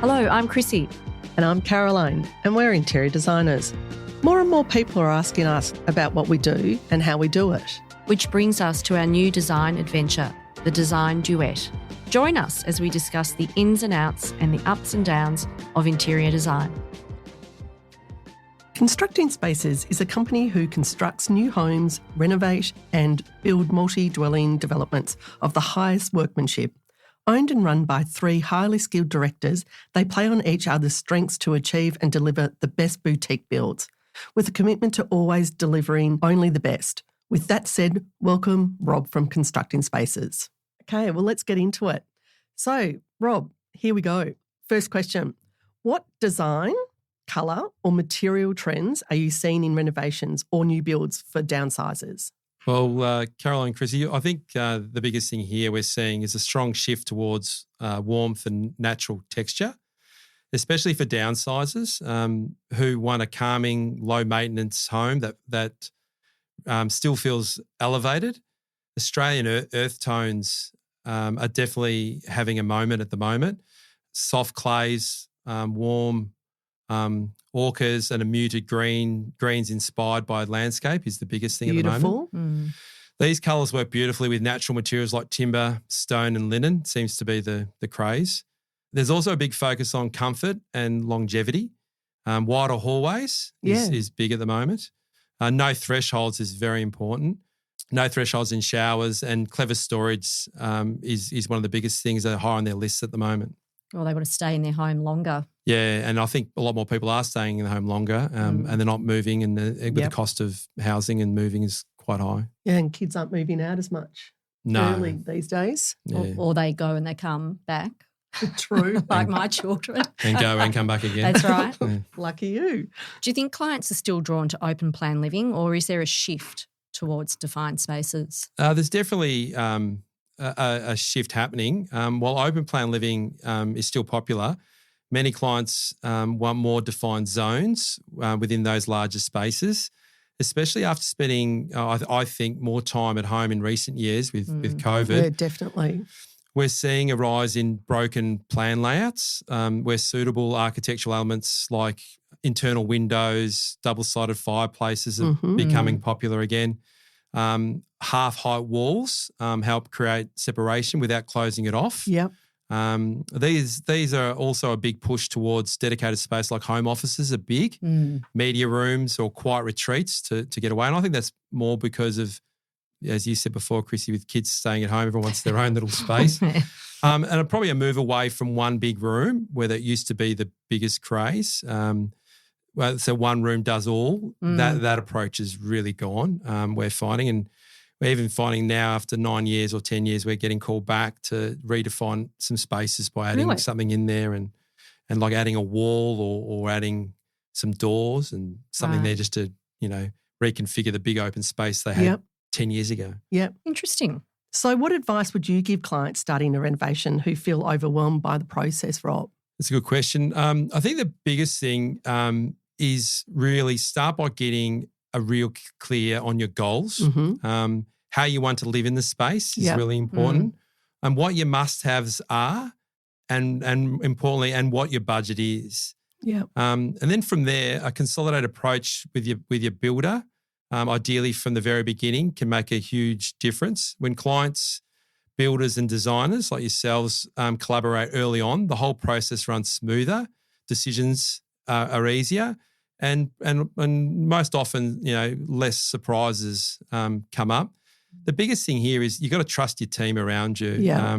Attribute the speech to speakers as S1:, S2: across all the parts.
S1: Hello, I'm Chrissy.
S2: And I'm Caroline, and we're interior designers. More and more people are asking us about what we do and how we do it.
S1: Which brings us to our new design adventure, the Design Duet. Join us as we discuss the ins and outs and the ups and downs of interior design.
S2: Constructing Spaces is a company who constructs new homes, renovate and build multi-dwelling developments of the highest workmanship. Owned and run by 3 highly skilled directors, they play on each other's strengths to achieve and deliver the best boutique builds, with a commitment to always delivering only the best. With that said, welcome Rob from Constructing Spaces. Okay, well, let's get into it. So, Rob, here we go. First question. What design, colour or material trends are you seeing in renovations or new builds for downsizers?
S3: Well, Caroline, Chrissy, I think the biggest thing here we're seeing is a strong shift towards warmth and natural texture, especially for downsizers who want a calming, low-maintenance home that still feels elevated. Australian earth tones are definitely having a moment at the moment. Soft clays, warm ochres and a muted greens inspired by landscape is the biggest thing at the moment.
S2: Beautiful.
S3: These colours work beautifully with natural materials like timber, stone and linen, seems to be the craze. There's also a big focus on comfort and longevity. Wider hallways is big at the moment. No thresholds is very important. No thresholds in showers, and clever storage is one of the biggest things that are high on their lists at the moment.
S1: Well, they want to stay in their home longer.
S3: Yeah, and I think a lot more people are staying in the home longer and they're not moving, and the cost of housing and moving is quite high.
S2: Yeah, and kids aren't moving out as much early these days.
S3: Yeah.
S1: Or they go and they come back.
S2: True.
S1: Like my children.
S3: And go and come back again.
S1: That's right.
S3: Yeah.
S2: Lucky you.
S1: Do you think clients are still drawn to open plan living, or is there a shift towards defined spaces?
S3: There's definitely a shift happening. While open plan living is still popular, many clients want more defined zones within those larger spaces, especially after spending, I think, more time at home in recent years with COVID.
S2: Yeah, definitely.
S3: We're seeing a rise in broken plan layouts where suitable architectural elements like internal windows, double-sided fireplaces are becoming popular again. Half-height walls help create separation without closing it off.
S2: Yep.
S3: These are also a big push towards dedicated space, like home offices are big, media rooms or quiet retreats to get away. And I think that's more because of, as you said before, Chrissy, with kids staying at home, everyone wants their own little space. And probably a move away from one big room where that used to be the biggest craze. So one room does all. That approach is really gone, we're finding. And we're even finding now after 9 years or 10 years, we're getting called back to redefine some spaces by adding something in there and like adding a wall or adding some doors and something there just to, reconfigure the big open space they had 10 years ago.
S2: Yep.
S1: Interesting.
S2: So what advice would you give clients starting a renovation who feel overwhelmed by the process, Rob?
S3: That's a good question. I think the biggest thing is really start by getting a real clear on your goals. How you want to live in the space is really important, and what your must-haves are, and importantly, and what your budget is.
S2: Yeah.
S3: And then from there, a consolidated approach with your builder, ideally from the very beginning, can make a huge difference. When clients, builders and designers like yourselves collaborate early on, the whole process runs smoother, decisions are easier, and most often, less surprises come up. The biggest thing here is you've got to trust your team around you.
S2: Yeah.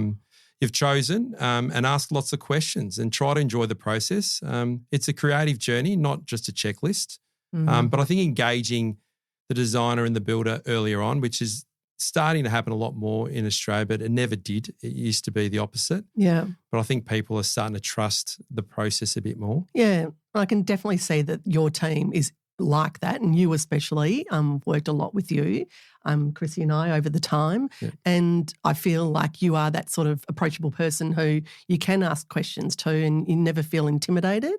S3: You've chosen and ask lots of questions and try to enjoy the process. It's a creative journey, not just a checklist. But I think engaging the designer and the builder earlier on, which is starting to happen a lot more in Australia, but it never did. It used to be the opposite.
S2: Yeah.
S3: But I think people are starting to trust the process a bit more.
S2: Yeah. I can definitely see that your team is like that, and you especially worked a lot with you, Chrissy and I, over the time.
S3: Yeah.
S2: And I feel like you are that sort of approachable person who you can ask questions to, and you never feel intimidated.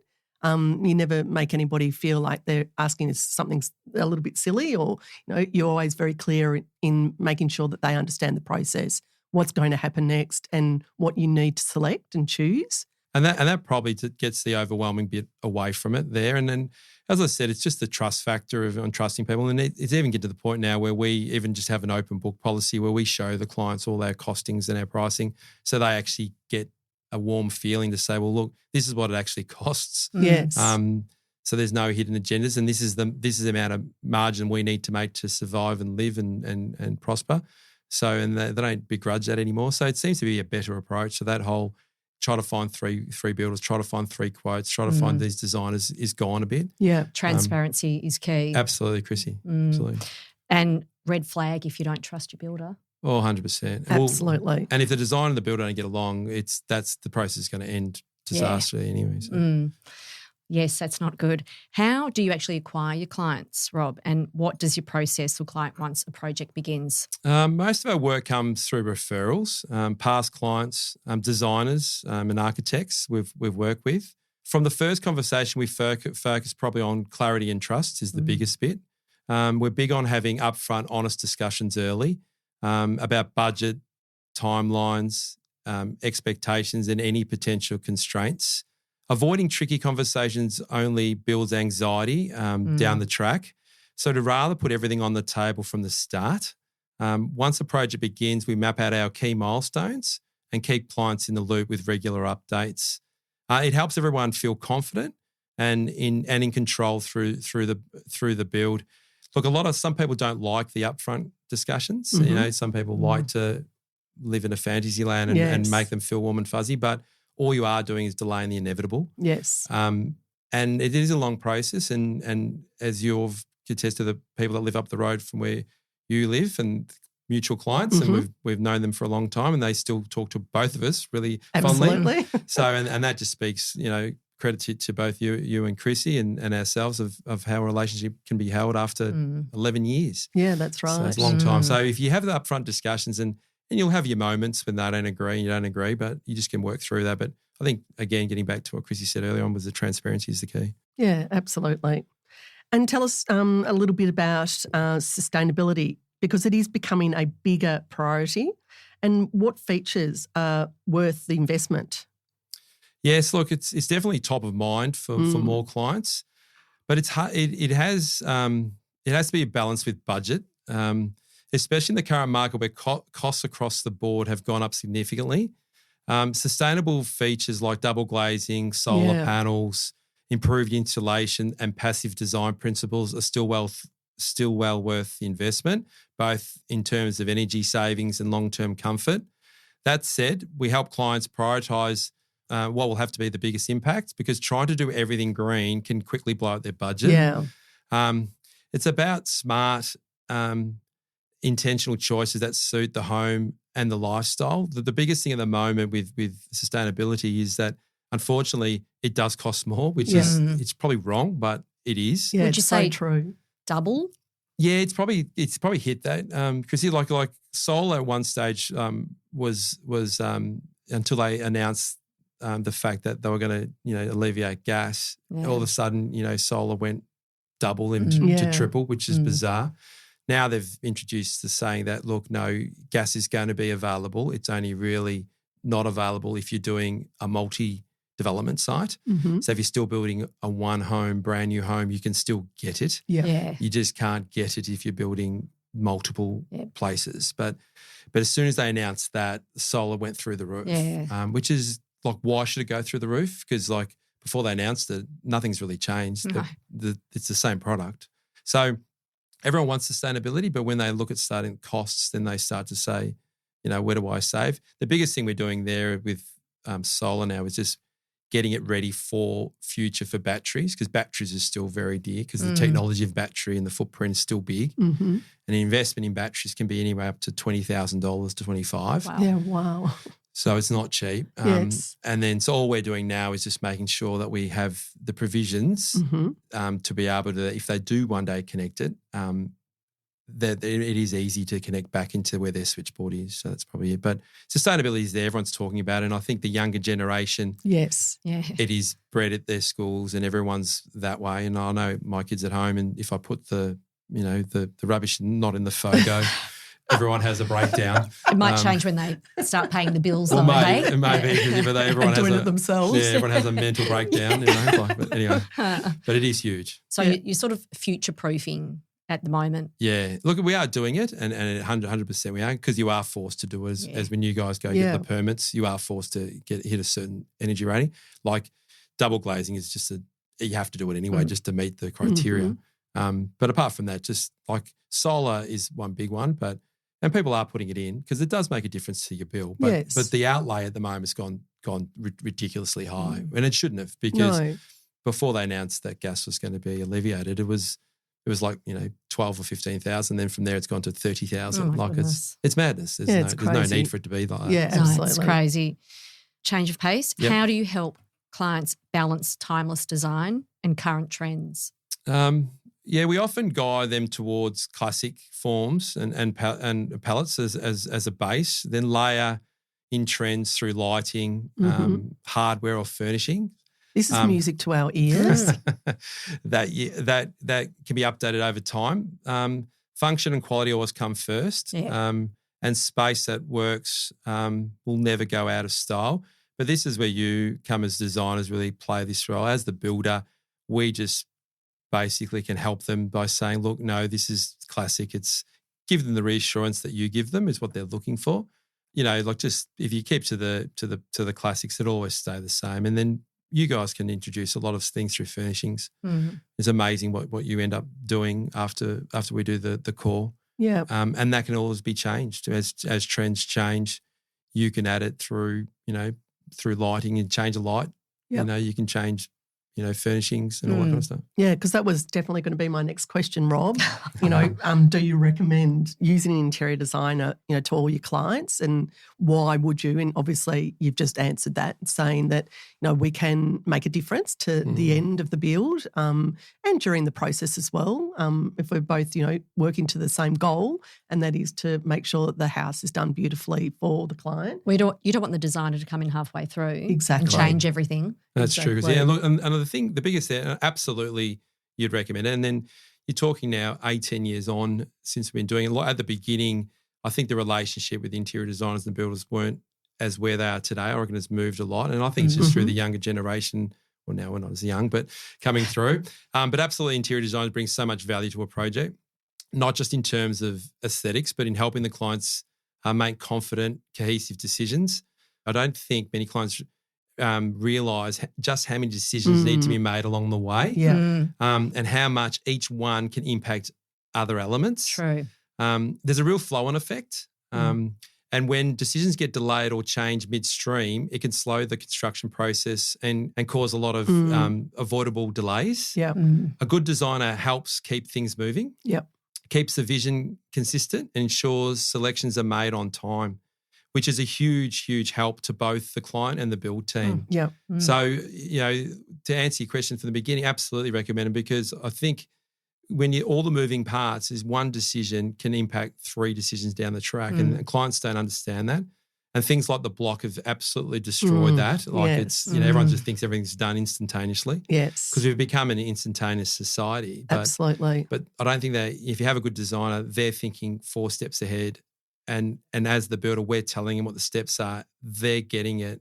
S2: You never make anybody feel like they're asking something a little bit silly, or you're always very clear in making sure that they understand the process, what's going to happen next, and what you need to select and choose.
S3: And that probably gets the overwhelming bit away from it there. And then, as I said, it's just the trust factor on trusting people. And it's even get to the point now where we even just have an open book policy where we show the clients all our costings and our pricing so they actually get a warm feeling to say, well, look, this is what it actually costs.
S2: Yes.
S3: So there's no hidden agendas, and this is the amount of margin we need to make to survive and live and prosper. So, and they don't begrudge that anymore. So it seems to be a better approach. So that whole try to find three builders, try to find 3 quotes, try to find these designers is gone a bit.
S2: Yeah.
S1: Transparency is key.
S3: Absolutely, Chrissy. Absolutely.
S1: And red flag if you don't trust your builder.
S3: Oh, 100%.
S2: Absolutely.
S3: Well, and if the designer and the builder don't get along, that's the process is going to end disastrously anyway. So.
S1: Yes, that's not good. How do you actually acquire your clients, Rob? And what does your process look like once a project begins?
S3: Most of our work comes through referrals, past clients, designers and architects we've worked with. From the first conversation, we focus probably on clarity and trust is the biggest bit. We're big on having upfront, honest discussions early about budget, timelines, expectations and any potential constraints. Avoiding tricky conversations only builds anxiety down the track. So to rather put everything on the table from the start, once a project begins, we map out our key milestones and keep clients in the loop with regular updates. It helps everyone feel confident and in control through the build. Look, some people don't like the upfront discussions. You know, some people like to live in a fantasy land and make them feel warm and fuzzy, but all you are doing is delaying the inevitable.
S2: Yes.
S3: And it is a long process. And as you've attested to the people that live up the road from where you live and mutual clients, and we've known them for a long time and they still talk to both of us really fondly.
S2: Absolutely.
S3: So, and that just speaks, credit to both you and Chrissy and ourselves of how a relationship can be held after 11 years.
S2: Yeah, that's right.
S3: So it's a long time. So if you have the upfront discussions and you'll have your moments when they don't agree and you don't agree, but you just can work through that. But I think, again, getting back to what Chrissy said earlier on was the transparency is the key.
S2: Yeah, absolutely. And tell us a little bit about sustainability because it is becoming a bigger priority and what features are worth the investment?
S3: Yes, look, it's definitely top of mind for more clients, but it's hard, it has to be a balance with budget. Especially in the current market where costs across the board have gone up significantly. Sustainable features like double glazing, solar panels, improved insulation and passive design principles are still well worth the investment, both in terms of energy savings and long-term comfort. That said, we help clients prioritise what will have to be the biggest impact because trying to do everything green can quickly blow up their budget.
S2: Yeah.
S3: It's about smart intentional choices that suit the home and the lifestyle. The biggest thing at the moment with sustainability is that unfortunately it does cost more, which is it's probably wrong, but it is.
S2: Yeah,
S1: Would you
S2: so
S1: say
S2: true?
S1: Double?
S3: Yeah, it's probably hit that because like solar at one stage was until they announced the fact that they were going to alleviate gas.
S1: Yeah.
S3: All of a sudden solar went double to triple, which is bizarre. Now they've introduced the saying that, look, no, gas is going to be available. It's only really not available if you're doing a multi-development site. So if you're still building a one-home, brand new home, you can still get it.
S2: Yeah.
S3: You just can't get it if you're building multiple places. But as soon as they announced that, solar went through the roof, which is like, why should it go through the roof? Because like before they announced it, nothing's really changed.
S1: No.
S3: It's the same product. So everyone wants sustainability, but when they look at starting costs, then they start to say, where do I save? The biggest thing we're doing there with solar now is just getting it ready for future for batteries because batteries are still very dear because the technology of battery and the footprint is still big. And the investment in batteries can be anywhere up to $20,000 to $25,000.
S1: Wow.
S2: Yeah, wow.
S3: So it's not cheap.
S2: Yes.
S3: And then so all we're doing now is just making sure that we have the provisions to be able to, if they do one day connect it, that it is easy to connect back into where their switchboard is. So that's probably it. But sustainability is there. Everyone's talking about it. And I think the younger generation, it is bred at their schools and everyone's that way. And I know my kids at home and if I put the rubbish not in the FOGO everyone has a breakdown.
S1: It might change when they start paying the bills,
S3: Well,
S1: though,
S3: maybe,
S1: hey?
S3: maybe, but everyone
S2: And
S3: has
S2: doing it themselves.
S3: Yeah, everyone has a mental breakdown. But anyway, but it is huge.
S1: So you're sort of future-proofing at the moment.
S3: Yeah. Look, we are doing it, and 100% we are, because you are forced to do it as when you guys go get the permits, you are forced to hit a certain energy rating. Like double glazing is just you have to do it anyway just to meet the criteria. But apart from that, just like solar is one big one, and people are putting it in because it does make a difference to your bill. But the outlay at the moment has gone ridiculously high, and it shouldn't have, because before they announced that gas was going to be alleviated, it was like 12 or 15,000. Then from there, it's gone to 30,000.
S1: Oh,
S3: it's madness. There's no need for it to be like that.
S2: Yeah, absolutely.
S1: It's crazy. Change of pace.
S3: Yep.
S1: How do you help clients balance timeless design and current trends?
S3: We often guide them towards classic forms and palettes as a base, then layer in trends through lighting, hardware or furnishing.
S2: This is music to our ears.
S3: that can be updated over time. Function and quality always come first, and space that works will never go out of style. But this is where you come as designers really play this role. As the builder, we just basically can help them by saying, look, no, this is classic. It's give them the reassurance that you give them is what they're looking for. Like just if you keep to the classics, it'll always stay the same. And then you guys can introduce a lot of things through furnishings. It's amazing what you end up doing after we do the core.
S2: Yeah.
S3: And that can always be changed as trends change. You can add it through lighting and change a light.
S2: Yep.
S3: You can change furnishings and all that kind of stuff.
S2: Yeah, because that was definitely going to be my next question, Rob. Do you recommend using an interior designer, to all your clients, and why would you? And obviously you've just answered that, saying that, we can make a difference to the end of the build and during the process as well, if we're both, working to the same goal, and that is to make sure that the house is done beautifully for the client.
S1: You don't want the designer to come in halfway through
S2: exactly
S1: and change everything.
S3: That's true. Yeah, look, and the biggest there, absolutely you'd recommend it. And then you're talking now 18 years on since we've been doing it. At the beginning, I think the relationship with interior designers and builders weren't as where they are today. I reckon it's moved a lot. And I think it's just through the younger generation. Well, now we're not as young, but coming through. But absolutely interior designers bring so much value to a project, not just in terms of aesthetics, but in helping the clients make confident, cohesive decisions. I don't think many clients realise just how many decisions need to be made along the way, and how much each one can impact other elements.
S1: True.
S3: There's a real flow-on effect, and when decisions get delayed or changed midstream, it can slow the construction process and cause a lot of avoidable delays.
S2: Yeah.
S3: A good designer helps keep things moving, keeps the vision consistent, and ensures selections are made on time, which is a huge, huge help to both the client and the build team. So, to answer your question from the beginning, absolutely recommend it, because I think when all the moving parts is one decision can impact 3 decisions down the track, and clients don't understand that. And things like the block have absolutely destroyed that. Like it's, everyone just thinks everything's done instantaneously.
S2: Yes.
S3: Because we've become an instantaneous society.
S2: Absolutely.
S3: But I don't think that if you have a good designer, they're thinking 4 steps ahead. And as the builder, we're telling them what the steps are. They're getting it,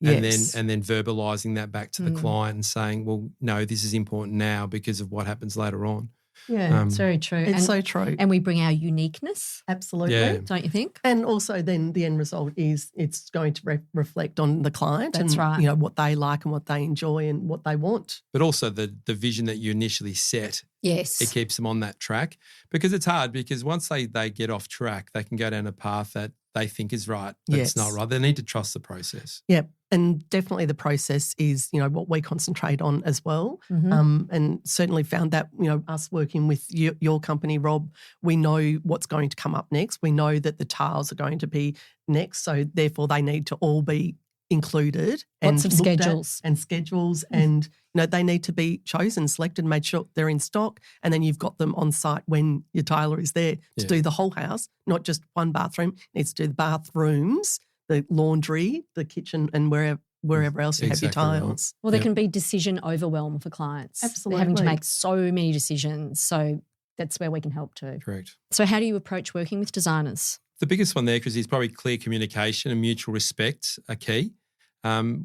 S3: and then verbalising that back to the client and saying, "Well, no, this is important now because of what happens later on."
S2: Yeah,
S1: it's very true.
S2: It's so true.
S1: And we bring our uniqueness.
S2: Absolutely.
S1: Don't you think?
S2: And also then the end result is it's going to reflect on the client.
S1: That's
S2: and,
S1: right.
S2: What they like and what they enjoy and what they want.
S3: But also the vision that you initially set.
S1: Yes.
S3: It keeps them on that track, because it's hard, because once they get off track, they can go down a path that they think is right, but it's not right. They need to trust the process.
S2: Yeah. And definitely the process is, what we concentrate on as well. And certainly found that, us working with your company, Rob, we know what's going to come up next. We know that the tiles are going to be next. So therefore they need to all be included.
S1: Lots of schedules.
S2: And schedules and, they need to be chosen, selected, made sure they're in stock, and then you've got them on site when your tiler is there to do the whole house, not just one bathroom. It needs to do the bathrooms, the laundry, the kitchen, and wherever else you have your tiles.
S1: Well, there can be decision overwhelm for clients.
S2: Absolutely.
S1: They're having to make so many decisions. So that's where we can help too.
S3: Correct.
S1: So how do you approach working with designers?
S3: The biggest one there, because is probably clear communication and mutual respect are key.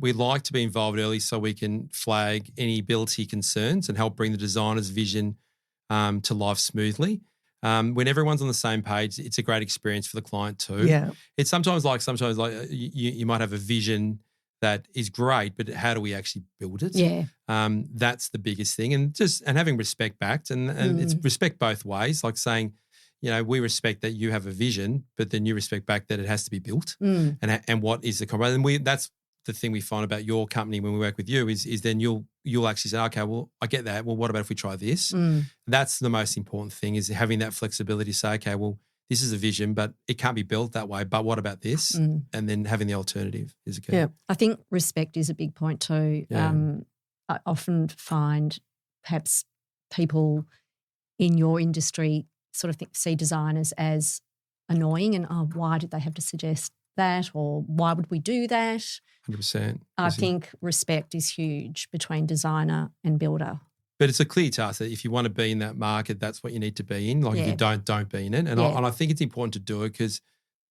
S3: We like to be involved early so we can flag any ability concerns and help bring the designer's vision to life smoothly. When everyone's on the same page, it's a great experience for the client too.
S2: Yeah.
S3: It's sometimes like you might have a vision that is great, but how do we actually build it?
S1: Yeah.
S3: That's the biggest thing, and having respect backed, and it's respect both ways. Like saying, we respect that you have a vision, but then you respect back that it has to be built, and what is the compromise. And that's the thing we find about your company when we work with you is then you'll actually say, okay, well, I get that. Well, what about if we try this? That's the most important thing, is having that flexibility to say, okay, well, this is a vision, but it can't be built that way. But what about this? And then having the alternative is a key.
S2: Yeah.
S1: I think respect is a big point too.
S3: Yeah.
S1: I often find perhaps people in your industry sort of see designers as annoying and, why did they have to suggest that, or why would we do that?
S3: 100%.
S1: I think respect is huge between designer and builder.
S3: But it's a clear task that if you want to be in that market, that's what you need to be in. Like if you don't be in it. And I think it's important to do it because,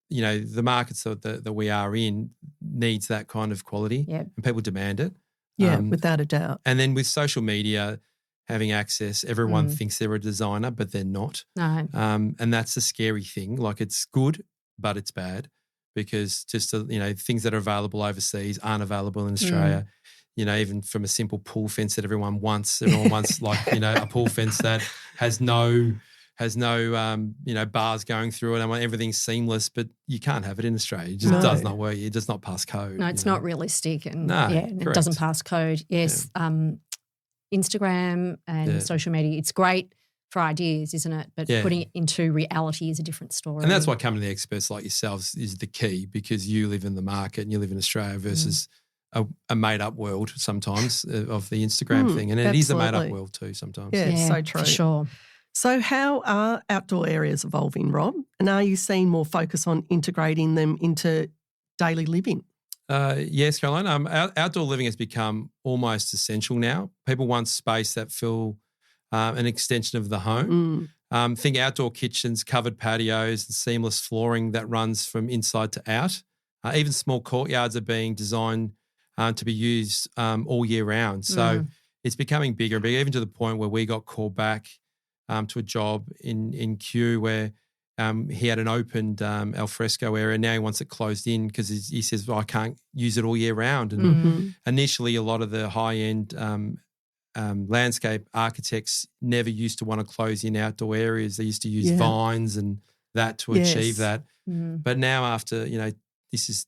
S3: the markets that we are in needs that kind of quality and people demand it.
S2: Yeah, without a doubt.
S3: And then with social media having access, everyone thinks they're a designer, but they're not.
S1: No.
S3: And that's the scary thing. Like it's good, but it's bad because just, things that are available overseas aren't available in Australia. Even from a simple pool fence that everyone wants like, a pool fence that has no bars going through it. I want everything seamless, but you can't have it in Australia. It just does not work. It does not pass code.
S1: No, it's not realistic. And
S3: correct.
S1: it doesn't pass code. Yes. Yeah. Instagram and social media, it's great for ideas, isn't it? But putting it into reality is a different story.
S3: And that's why coming to the experts like yourselves is the key, because you live in the market and you live in Australia versus a made-up world sometimes of the Instagram thing. And it is a made-up world too sometimes.
S2: Yeah, so true.
S1: For sure.
S2: So how are outdoor areas evolving, Rob? And are you seeing more focus on integrating them into daily living?
S3: Yes, Caroline. Outdoor living has become almost essential now. People want space that feel an extension of the home. Think outdoor kitchens, covered patios, and seamless flooring that runs from inside to out. Even small courtyards are being designed to be used all year round. So it's becoming bigger and bigger, even to the point where we got called back to a job in Kew where he had an opened alfresco area. Now he wants it closed in because he says, well, I can't use it all year round. And initially a lot of the high-end landscape architects never used to want to close in outdoor areas. They used to use vines and that to achieve that. But now after, this is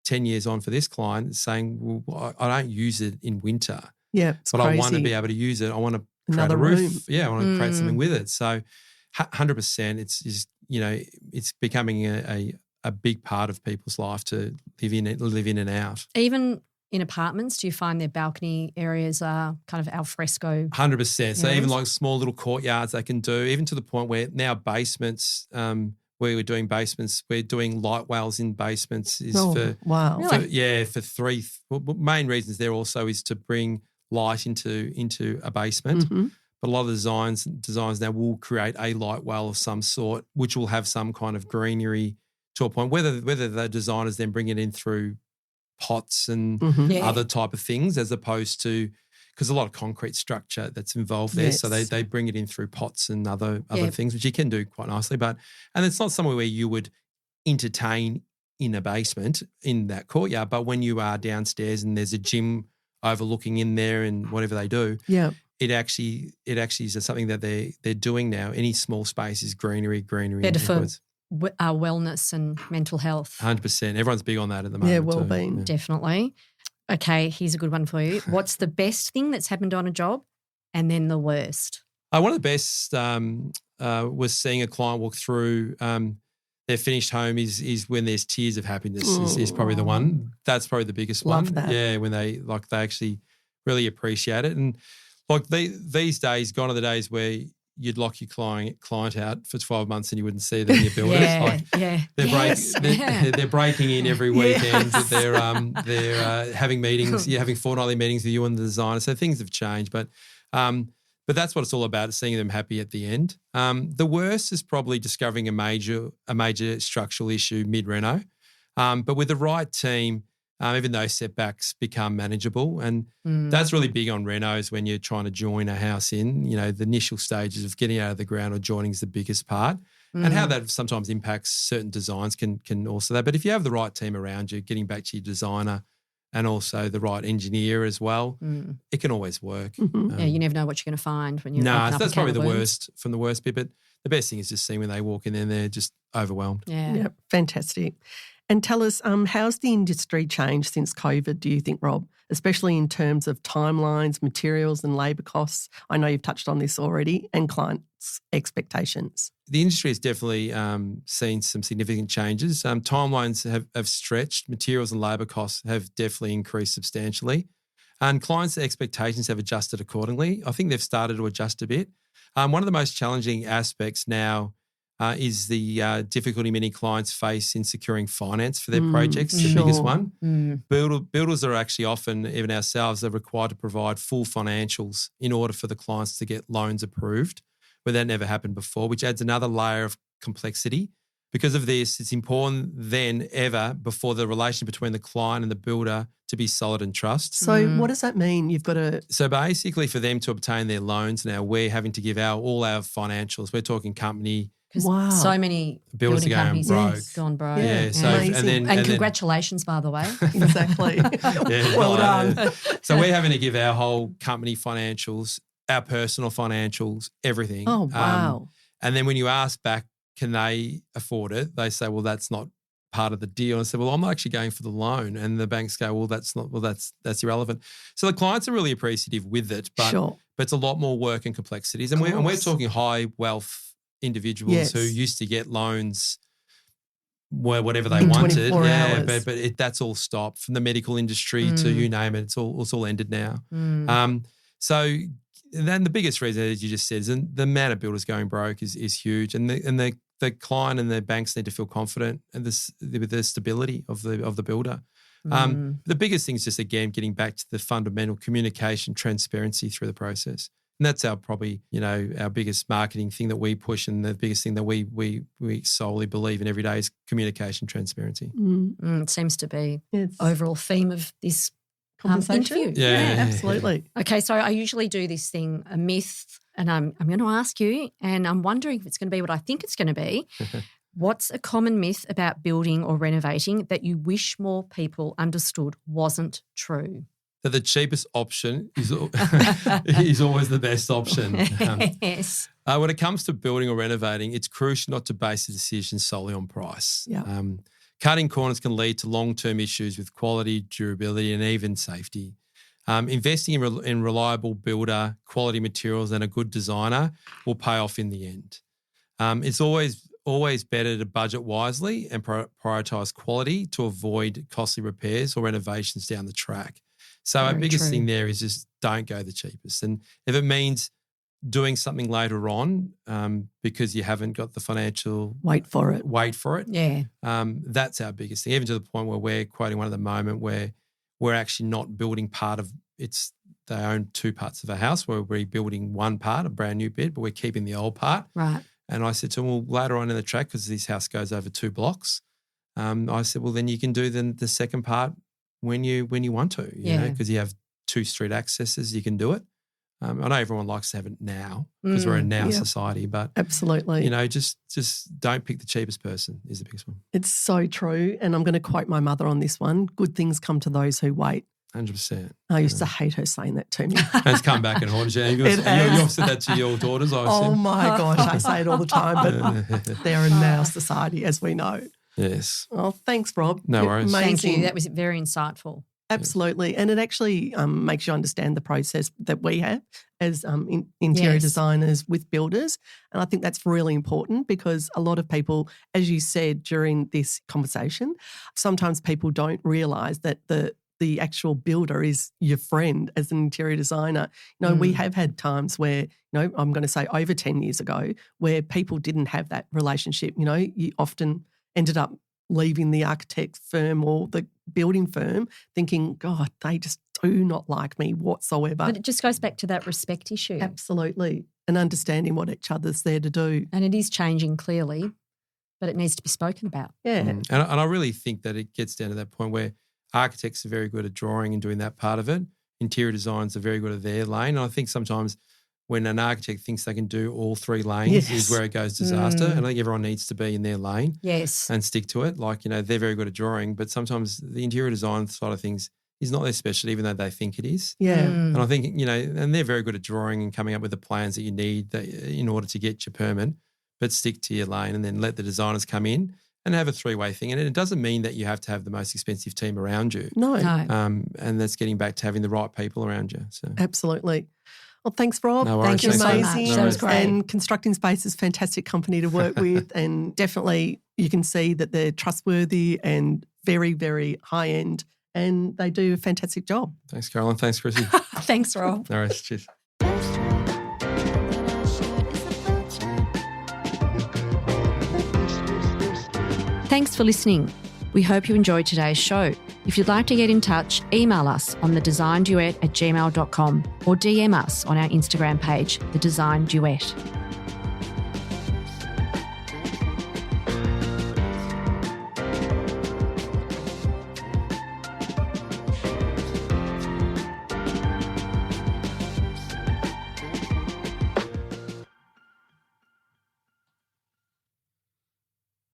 S3: 10 years on for this client, it's saying, well, I don't use it in winter.
S2: Yeah,
S3: but crazy. I want to be able to use it. I want to create a roof. Room. Yeah, I want to create something with it. So 100% it's becoming a big part of people's life to live in and out.
S1: Even in apartments, do you find their balcony areas are kind of al fresco?
S3: 100%. So even like small little courtyards they can do, even to the point where now basements, where we're doing basements, we're doing light wells in basements for three. Main reasons there also is to bring light into a basement. But a lot of the designs now will create a light well of some sort, which will have some kind of greenery to a point. Whether the designers then bring it in through pots and other type of things, as opposed to, because a lot of concrete structure that's involved there. So they bring it in through pots and other things, which you can do quite nicely. And it's not somewhere where you would entertain in a basement in that courtyard. But when you are downstairs and there's a gym overlooking in there and whatever they do, it actually is something that they're doing now. Any small space is greenery.
S1: Better for wellness and mental health.
S3: 100%. Everyone's big on that at the moment.
S2: Yeah, well-being.
S3: Yeah.
S1: Definitely. Okay, here's a good one for you. What's the best thing that's happened on a job and then the worst?
S3: One of the best was seeing a client walk through their finished home is when there's tears of happiness is probably the one. That's probably the biggest one.
S2: Love that.
S3: Yeah, when they actually really appreciate it. And like these days, gone are the days where you'd lock your client out for 12 months and you wouldn't see them in your builders. They're breaking in every weekend. They're having meetings. You're having fortnightly meetings with you and the designer. So things have changed. But But that's what it's all about, seeing them happy at the end. The worst is probably discovering a major structural issue mid-reno. But with the right team, even those setbacks become manageable. And that's really big on renos when you're trying to join a house in. The initial stages of getting out of the ground or joining is the biggest part. And how that sometimes impacts certain designs can also that. But if you have the right team around you, getting back to your designer and also the right engineer as well, it can always work.
S1: Yeah, you never know what you're going to find when you're opening up
S3: that's
S1: a
S3: probably
S1: can
S3: the
S1: of worms.
S3: worst from the worst bit. But the best thing is just seeing when they walk in there and they're just overwhelmed.
S1: Yeah.
S2: Fantastic. And tell us, how's the industry changed since COVID, do you think, Rob, especially in terms of timelines, materials and labour costs? I know you've touched on this already, and clients' expectations.
S3: The industry has definitely seen some significant changes. Timelines have stretched. Materials and labour costs have definitely increased substantially. And clients' expectations have adjusted accordingly. I think they've started to adjust a bit. One of the most challenging aspects now is the difficulty many clients face in securing finance for their projects, the biggest one. Builders are actually often, even ourselves, are required to provide full financials in order for the clients to get loans approved, where that never happened before, which adds another layer of complexity. Because of this, it's important than ever before the relation between the client and the builder to be solid and trust.
S2: So what does that mean? You've got to...
S3: So basically for them to obtain their loans now, we're having to give all our financials. We're talking company...
S1: Because so many
S3: builders
S1: building
S3: are going
S1: companies
S3: broke.
S1: have gone broke.
S3: Yeah. So
S2: Amazing.
S1: and congratulations, by the way.
S2: Exactly. Well done.
S3: So we're having to give our whole company financials, our personal financials, everything.
S2: Oh, wow.
S3: And then when you ask back, can they afford it? They say, well, that's not part of the deal. And I said, well, I'm actually going for the loan. And the banks go, well, that's irrelevant. So the clients are really appreciative with it, but it's a lot more work and complexities. And we're talking high wealth individuals who used to get loans whatever they wanted.
S2: 24 hours.
S3: But that's all stopped, from the medical industry to you name it. It's all ended now. So then the biggest reason, as you just said, is the amount of builders going broke is huge, and the client and the banks need to feel confident and with the stability of the builder. The biggest thing is just, again, getting back to the fundamental communication, transparency through the process. And that's our biggest marketing thing that we push, and the biggest thing that we solely believe in every day is communication, transparency.
S1: It seems to be overall theme of this
S2: conversation.
S1: Interview.
S2: Yeah, absolutely.
S1: Okay, so I usually do this thing, a myth, and I'm going to ask you, and I'm wondering if it's going to be what I think it's going to be. What's a common myth about building or renovating that you wish more people understood wasn't true?
S3: That the cheapest option is always the best option.
S1: Yes.
S3: When it comes to building or renovating, it's crucial not to base a decision solely on price.
S2: Yeah.
S3: Cutting corners can lead to long-term issues with quality, durability, and even safety. Investing in reliable builder, quality materials, and a good designer will pay off in the end. It's always better to budget wisely and prioritise quality to avoid costly repairs or renovations down the track. So our biggest thing there is just don't go the cheapest. And if it means doing something later on because you haven't got the financial...
S2: Wait for it.
S1: Yeah.
S3: That's our biggest thing, even to the point where we're quoting one at the moment where we're actually not building part of... They own two parts of a house. We're rebuilding one part, a brand new bit, but we're keeping the old part.
S1: Right.
S3: And I said to him, well, later on in the track, because this house goes over 2 blocks, I said, well, then you can do the second part when you want to, you know, because you have 2 street accesses, you can do it. I know everyone likes to have it now because we're a now society, but
S2: absolutely,
S3: you know, just don't pick the cheapest person is the biggest one.
S2: It's so true, and I'm going to quote my mother on this one: "Good things come to those who wait."
S3: 100%.
S2: I used to hate her saying that to me.
S3: And it's come back and haunted you. You've said that to your daughters, I assume.
S2: Oh my gosh, I say it all the time, but they're in now society, as we know.
S3: Yes.
S2: Oh, thanks, Rob.
S3: No worries.
S2: Amazing.
S1: Thank you. That was very insightful.
S2: Absolutely. And it actually makes you understand the process that we have as interior designers with builders. And I think that's really important because a lot of people, as you said during this conversation, sometimes people don't realise that the actual builder is your friend as an interior designer. You know, we have had times where, you know, I'm going to say over 10 years ago, where people didn't have that relationship. You know, you often ended up leaving the architect firm or the building firm thinking, God, they just do not like me whatsoever.
S1: But it just goes back to that respect issue.
S2: Absolutely. And understanding what each other's there to do.
S1: And it is changing clearly, but it needs to be spoken about.
S2: Yeah.
S3: And I really think that it gets down to that point where architects are very good at drawing and doing that part of it. Interior designers are very good at their lane. And I think sometimes when an architect thinks they can do all three lanes is where it goes disaster. And I think everyone needs to be in their lane and stick to it. Like, they're very good at drawing, but sometimes the interior design side of things is not their specialty, even though they think it is.
S2: Yeah.
S3: And I think, and they're very good at drawing and coming up with the plans that you need in order to get your permit, but stick to your lane and then let the designers come in and have a three-way thing. And it doesn't mean that you have to have the most expensive team around you.
S2: No.
S3: And that's getting back to having the right people around you. So
S2: Absolutely. Well, thanks, Rob.
S3: No worries.
S1: Thank you so
S2: Amazing.
S1: much. That was great.
S2: And Constructing Space is a fantastic company to work with. And definitely you can see that they're trustworthy and very, very high-end. And they do a fantastic job.
S3: Thanks, Caroline. Thanks, Chrissy.
S1: Thanks, Rob.
S3: No worries. Cheers.
S1: Thanks for listening. We hope you enjoyed today's show. If you'd like to get in touch, email us on thedesignduet@gmail.com or DM us on our Instagram page, The Design Duet.